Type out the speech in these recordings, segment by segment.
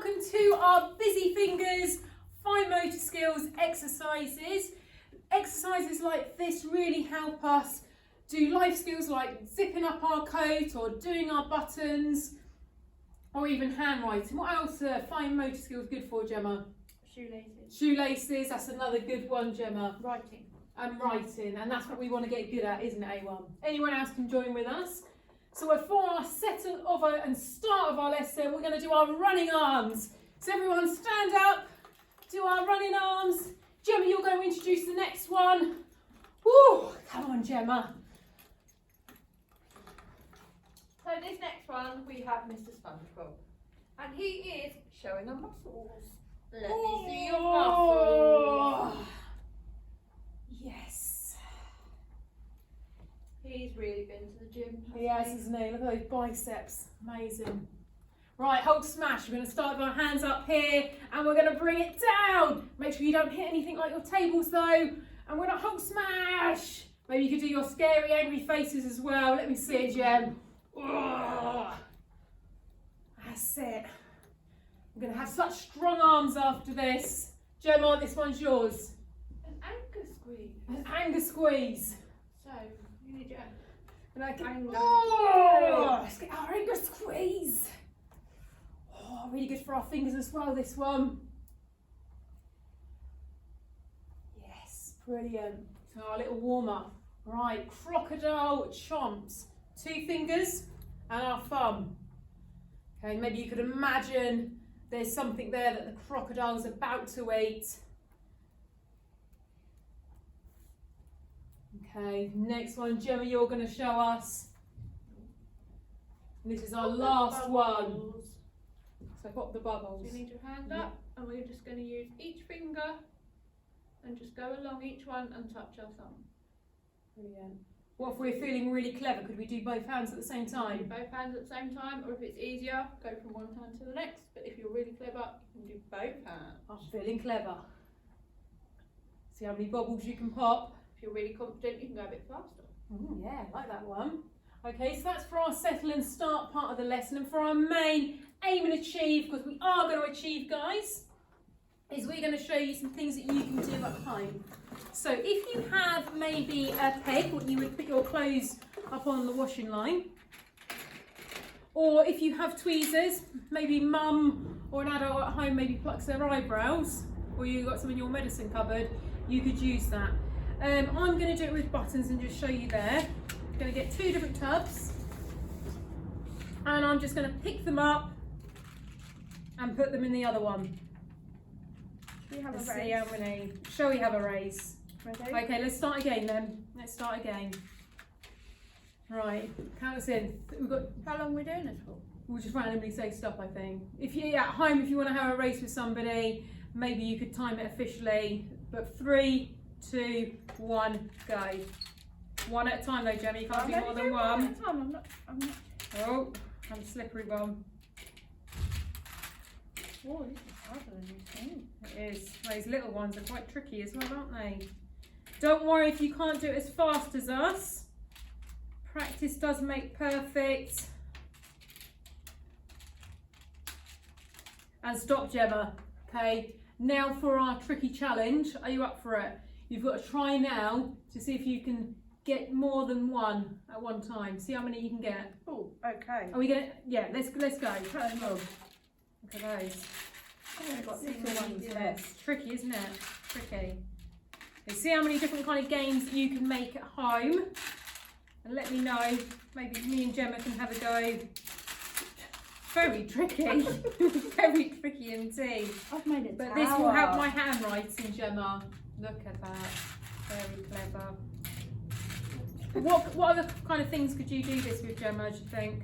welcome to our Busy Fingers Fine Motor Skills exercises. Exercises like this really help us do life skills like zipping up our coat or doing our buttons or even handwriting. What else are fine motor skills good for, Gemma? Shoelaces. Shoelaces, that's another good one, Gemma. Writing. And writing, and that's what we want to get good at, isn't it, A1? Anyone else can join with us. So for our settle of and start of our lesson, we're going to do our running arms. So everyone stand up, do our running arms. Gemma, you're going to introduce the next one. Woo! Come on, Gemma. So this next one, we have Mr. SpongeBob. And he is showing our muscles. Let me see your muscles. Yes. He's really been to the gym. He has, isn't he? Look at those biceps. Amazing. Right, hold smash. We're going to start with our hands up here and we're going to bring it down. Make sure you don't hit anything like your tables though. And we're going to hold smash. Maybe you could do your scary, angry faces as well. Let me see it, Gem. That's it. We're going to have such strong arms after this. Gemma, this one's yours. An anger squeeze. An anger squeeze. So, you need your Anger. Oh, Let's get our anger squeeze. Oh, really good for our fingers as well, this one. Yes, brilliant. So our little warm up. Right, crocodile chomps. 2 fingers and our thumb. Okay, maybe you could imagine there's something there that the crocodile's about to eat. Okay, next one, Gemma, you're going to show us. This is our last one. So pop the bubbles. So you need your hand up, and we're just going to use each finger and just go along each one and touch our thumb. Brilliant. What if we're feeling really clever? Could we do both hands at the same Do time? both hands at the same time, or if it's easier, go from one hand to the next. But if you're really clever, you can do both hands. I'm feeling clever. See how many bubbles you can pop. If you're really confident, you can go a bit faster. Yeah, like that one. Okay, so that's for our settle and start part of the lesson, and for our main aim and achieve, because we are going to achieve, guys, is we're going to show you some things that you can do at home. So if you have maybe a peg, or you would put your clothes up on the washing line, or if you have tweezers, maybe mum or an adult at home maybe plucks their eyebrows, or you've got some in your medicine cupboard, you could use that. I'm going to do it with buttons and just show you there. I'm going to get 2 different tubs and I'm just going to pick them up and put them in the other one. We have Let's a see race. how many. Shall we have a race? Ready? Okay, let's start again then. Let's start again. Right, count us in. We've got. How long are we doing this for? We'll just randomly say stop, I think. If you're at home, if you want to have a race with somebody, maybe you could time it officially. But 3, 2, 1, go. One at a time though, Gemma, you can't do more than one. I'm not. Oh, and a slippery one. Oh, this is harder than you think. It is. Those little ones are quite tricky as well, aren't they? Don't worry if you can't do it as fast as us. Practice does make perfect. And stop, Gemma. Okay, now for our tricky challenge. Are you up for it? You've got to try now to see if you can get more than one at one time. See how many you can get. Oh, okay. Are we gonna? Yeah, let's go. Turn them on. Look at those. I've got Little little ones ones there. there. Tricky, isn't it? Tricky. Okay, see how many different kind of games that you can make at home, and let me know. Maybe me and Gemma can have a go. Very tricky. Very tricky indeed. I've made it. But this will help my handwriting, Gemma. Look at that. Very clever. What other kind of things could you do this with, Gemma, do you think?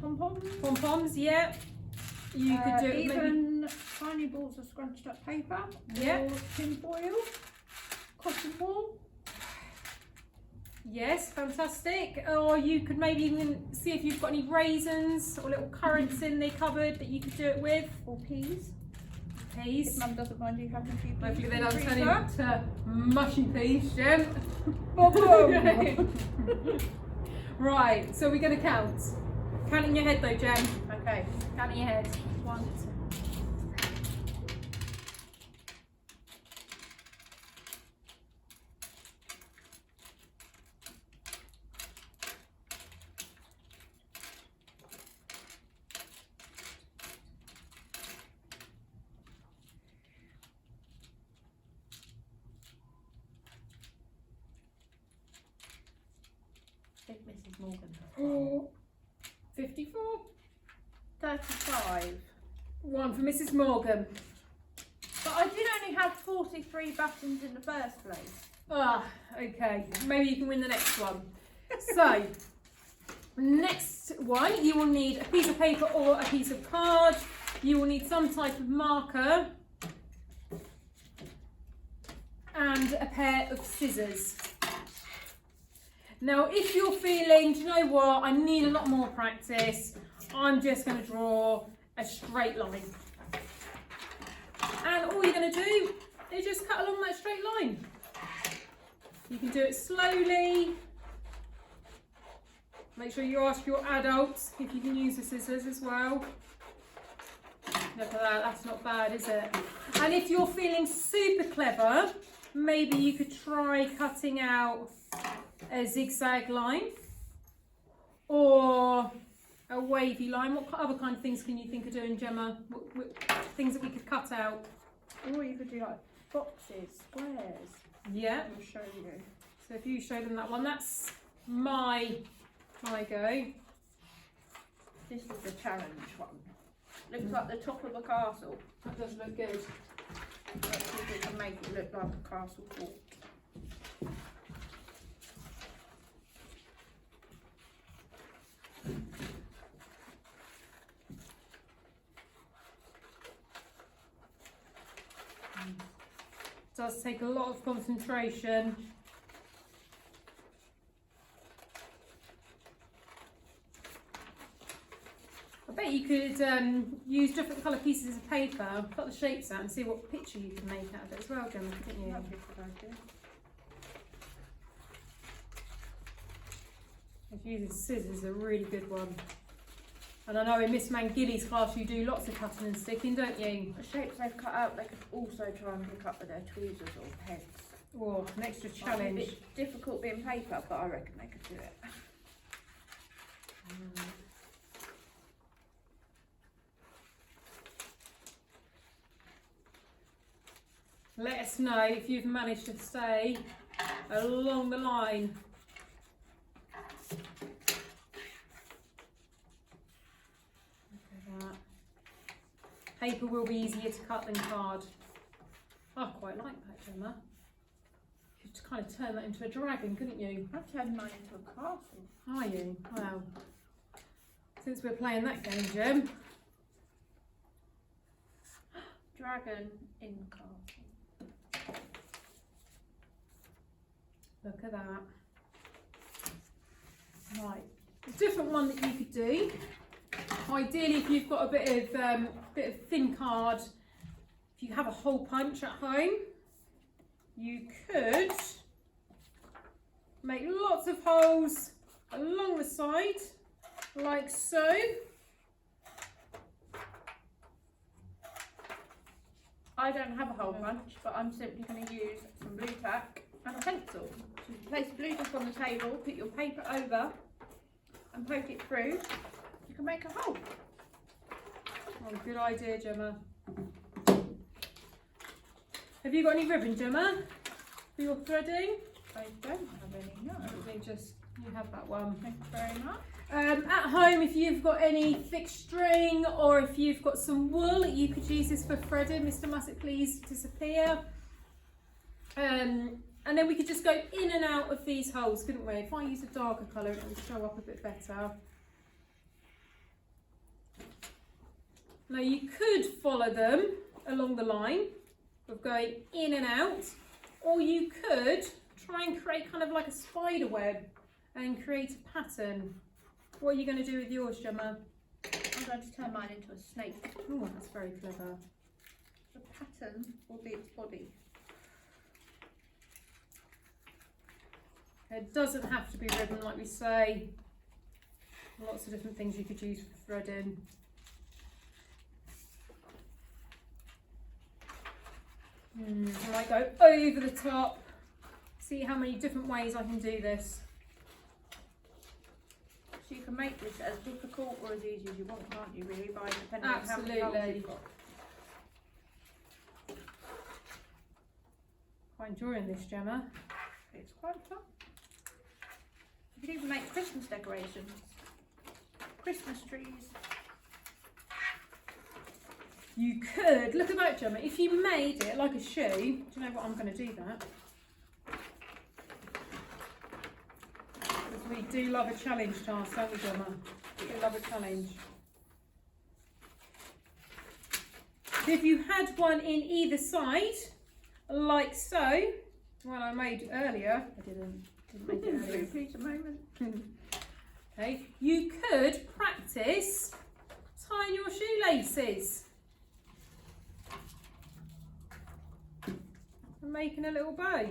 Pom-poms. Pom-poms, yeah. You could do it maybe. Even tiny balls of scrunched up paper. Yeah. Or tin foil. Cotton wool. Yes, fantastic. Or you could maybe even see if you've got any raisins or little currants in the cupboard that you could do it with. Or peas. If Peas. Mum doesn't mind you having a few peas. Hopefully they in the don't turn freezer. into mushy peas, Gem. Boom, boom. Right, so we're going to count. Count in your head though, Jen. Okay. Count in your head. 1, If Mrs. Morgan. 54. 35. 1 for Mrs. Morgan. But I did only have 43 buttons in the first place. Ah, okay. Maybe you can win the next one. So, next one, you will need a piece of paper or a piece of card. You will need some type of marker and a pair of scissors. Now, if you're feeling, do you know what, I need a lot more practice, I'm just going to draw a straight line. And all you're going to do is just cut along that straight line. You can do it slowly. Make sure you ask your adults if you can use the scissors as well. Look at that, that's not bad, is it? And if you're feeling super clever, maybe you could try cutting out a zigzag line or a wavy line. What other kind of things can you think of doing, Gemma? What things that we could cut out? Or you could do like boxes, squares. Yeah. I'll show you. So if you show them that one, that's my go. This is the challenge one. Looks like the top of a castle. That does look good. Let's see if we can make it look like a castle fort. It does take a lot of concentration. I bet you could use different colour pieces of paper, cut the shapes out and see what picture you can make out of it as well, Gemma, couldn't you? That'd be a good idea. If you use scissors, a really good one. And I know in Miss Mangilly's class you do lots of cutting and sticking, don't you? The shapes they've cut out, they could also try and pick up with their tweezers or pens. Oh, an extra Might be a challenge. bit difficult being paper, but I reckon they could do it. Let us know if you've managed to stay along the line. Look at that. Paper will be easier to cut than card. I quite like that, Gemma. You could kind of turn that into a dragon, couldn't you? I've turned mine into a castle. Are you? Wow. Since we're playing that game, Gem. Dragon in castle. Look at that. Right, a different one that you could do. Ideally, if you've got a bit of thin card, if you have a hole punch at home, you could make lots of holes along the side, like so. I don't have a hole punch, but I'm simply going to use some blue tack and a pencil. So you place blue tack on the table, put your paper over and poke it through. You can make a hole. Oh, good idea, Gemma. Have you got any ribbon, Gemma, for your threading? I don't have any, no. Let me just, you have that one. Thank you very much. At home, if you've got any thick string or if you've got some wool, you could use this for threading. Mr. Mussett, please disappear. And then we could just go in and out of these holes, couldn't we? If I use a darker colour, it will show up a bit better. Now you could follow them along the line of going in and out, or you could try and create kind of like a spider web and create a pattern. What are you going to do with yours, Gemma? I'm going to turn mine into a snake. Oh, that's very clever. The pattern will be its body. It doesn't have to be ribbon, like we say. Lots of different things you could use for threading. I might go over the top. See how many different ways I can do this. So you can make this as difficult or as easy as you want, can't you, really, by depending on how many holes Absolutely. you've got. Quite enjoying this, Gemma. It's quite fun. You can even make Christmas decorations. Christmas trees. You could, look at that, Gemma, if you made it like a shoe, do you know what, I'm going to do that. Because we do love a challenge task, don't we, Gemma? We do love a challenge. So if you had one in either side, like so, one I made earlier, I didn't make it earlier. Please a moment. Okay, you could practice tying your shoelaces. And making a little bow.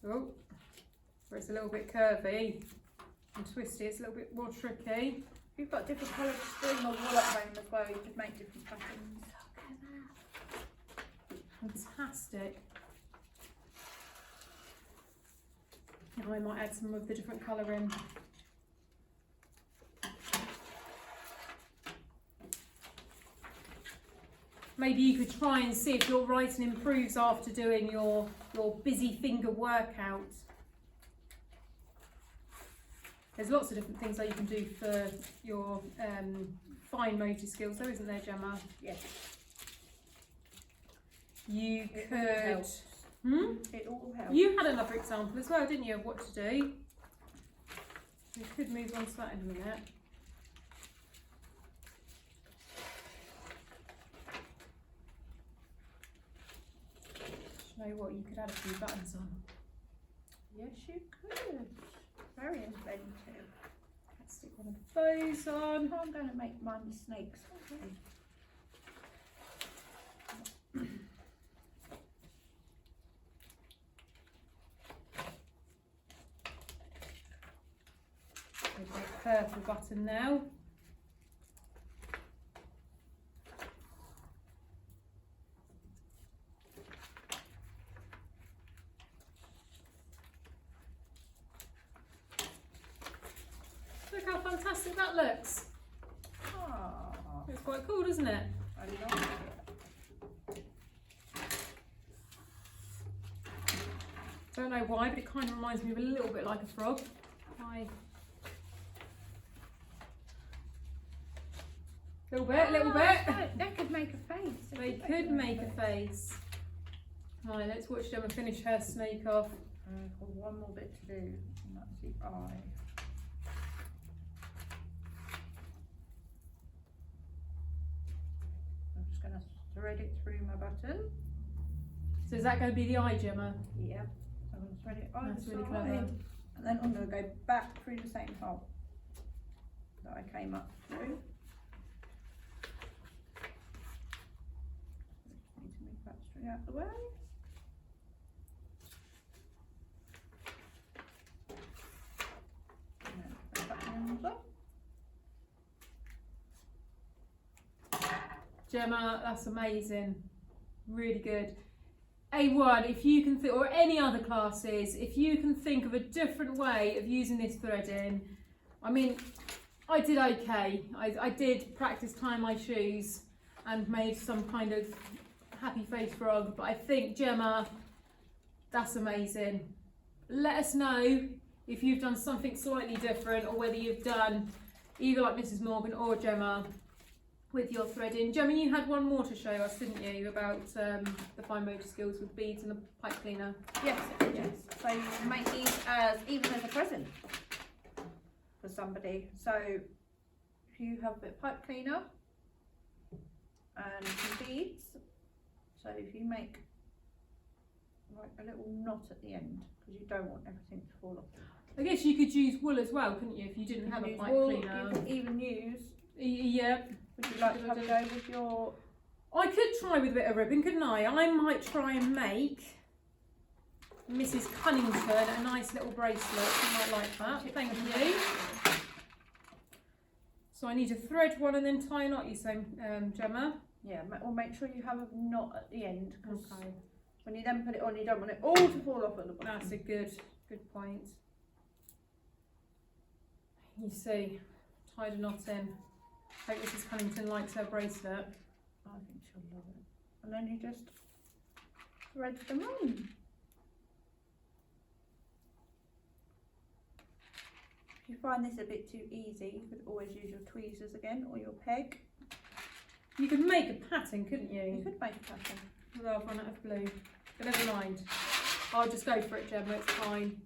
Oh, where it's a little bit curvy and twisty, it's a little bit more tricky. If you've got different coloured string or wool at home as well, you could make different patterns. Fantastic. I might add some of the different colour in. Maybe you could try and see if your writing improves after doing your busy finger workout. There's lots of different things that you can do for your fine motor skills though, isn't there, Gemma? Yes. You It could... all helps. It all helps. You had another example as well, didn't you, of what to do? We could move on to that in a minute. You know what, you could add a few buttons on. Yes, you could. Very inventive. Let's stick one of those on. I'm going to make mine snakes. Okay. A purple button now. Look how fantastic that looks. Oh, It's quite cool, doesn't it? I love it. Don't know why, but it kind of reminds me of a little bit like a frog. Hi. Little bit, little bit. They could make a face. They could make a face. Right, let's watch Gemma finish her snake off. I've got one more bit to do, and that's the eye. I'm just going to thread it through my button. So is that going to be the eye, Gemma? Yep. So I'm going to thread it over That's the really side, clever. and then I'm going to go back through the same hole that I came up through. Need to move that straight out the way. And then thread that ends up. Gemma, that's amazing. Really good. A1, if you can think, or any other classes, if you can think of a different way of using this threading, I mean, I did okay. I did practice tying my shoes and made some kind of happy face frog, but I think, Gemma, that's amazing. Let us know if you've done something slightly different or whether you've done either like Mrs. Morgan or Gemma with your threading. Gemma, you had one more to show us, didn't you, about the fine motor skills with beads and the pipe cleaner? Yes, yes. So you can make these as even as a present for somebody. So if you have a bit of pipe cleaner and some beads, so if you make like a little knot at the end, because you don't want everything to fall off. I guess you could use wool as well, couldn't you, if you didn't have a pipe cleaner? You could even use. Yeah. Would you like to have a go with your? I could try with a bit of ribbon, couldn't I? I might try and make Mrs. Cunnington a nice little bracelet. You might like that. Thank you. So I need to thread one and then tie a knot, you say, Gemma? Yeah, or make sure you have a knot at the end, because Okay. when you then put it on, you don't want it all to fall off at the bottom. That's a good point. You see, tied a knot in. Hope Mrs. Cunnington likes her bracelet. I think she'll love it. And then you just thread them on. you find this a bit too easy, you could always use your tweezers again or your peg. You could make a pattern, couldn't You you? could make a pattern. Well, I've run out of blue. But never mind. I'll just go for it, Gemma, it's fine.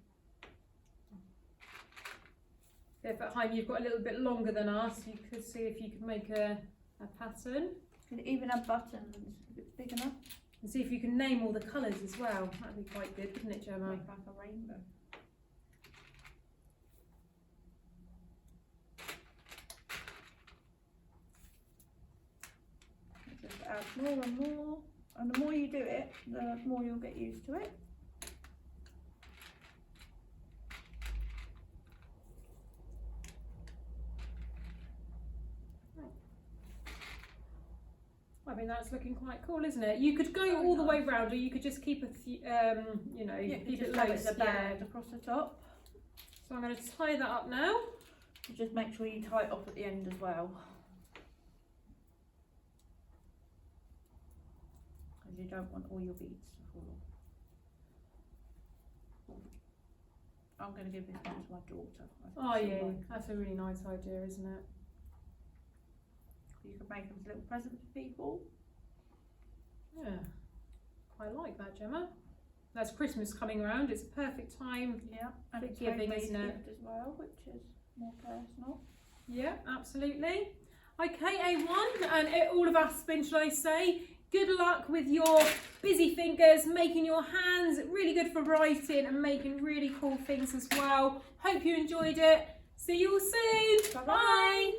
If at home you've got a little bit longer than us, you could see if you could make a pattern. You could even have buttons if it's big enough. And see if you can name all the colours as well. That'd be quite good, wouldn't it, Gemma? Make like a rainbow. Just add more and more, and the more you do it, the more you'll get used to it. I mean, that's looking quite cool, isn't it? You could go all the way round, or you could just keep you know, keep it loose. The band across the top. So I'm going to tie that up now. Just make sure you tie it off at the end as well, because you don't want all your beads to fall off. I'm going to give this one to my daughter. Oh yeah, that's a really nice idea, isn't it? You can make them as little presents for people. Yeah, quite like that, Gemma. That's Christmas coming around. It's a perfect time. Yeah, and for it's giving, homemade isn't it? gift as well, which is more personal. Yeah, absolutely. Okay, A1, and all of us, should I say, good luck with your busy fingers, making your hands really good for writing and making really cool things as well. Hope you enjoyed it. See you all soon. Bye-bye. Bye.